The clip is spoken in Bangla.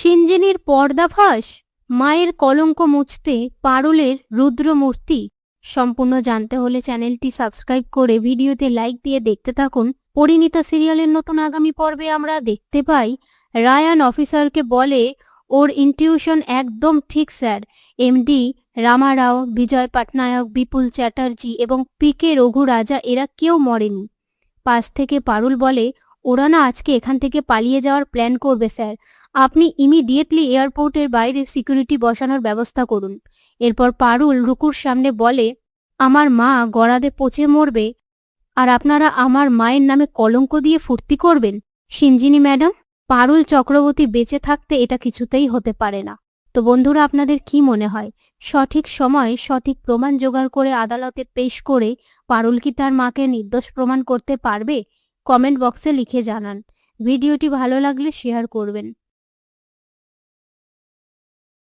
সিঞ্জিনীর পর্দাফাঁস, মায়ের কলঙ্ক মুছতে পারুলের রুদ্রমূর্তি। সম্পূর্ণ জানতে হলে চ্যানেলটি সাবস্ক্রাইব করে ভিডিওতে লাইক দিয়ে দেখতে থাকুন। পরিণীতা সিরিয়ালের নতুন আগামী পর্বে আমরা দেখতে পাই রায়ান অফিসারকে বলে ওর ইনটিউশন একদম ঠিক স্যার। এমডি রামা রাও, বিজয় পাটনায়ক, বিপুল চ্যাটার্জি এবং পিকে রঘু রাজা এরা কেউ মরেনি। পাশ থেকে পারুল বলে ওরা না আজকে এখান থেকে পালিয়ে যাওয়ার প্ল্যান করবে স্যার। আপনি ইমিডিয়েটলি এয়ারপোর্টের বাইরে সিকিউরিটি বসানোর ব্যবস্থা করুন। এরপর পারুল রুকুর সামনে বলে আমার মা গড়াদে পচে মরবে আর আপনারা আমার মায়ের নামে কলঙ্ক দিয়ে ফুর্তি করবেন। সিঞ্জিনী ম্যাডাম, পারুল চক্রবর্তী বেঁচে থাকতে এটা কিছুতেই হতে পারে না। তো বন্ধুরা, আপনাদের কি মনে হয় সঠিক সময় সঠিক প্রমাণ জোগাড় করে আদালতে পেশ করে পারুল কি তার মাকে নির্দোষ প্রমাণ করতে পারবে? কমেন্ট বক্সে লিখে জানান। ভিডিওটি ভালো লাগলে শেয়ার করবেন।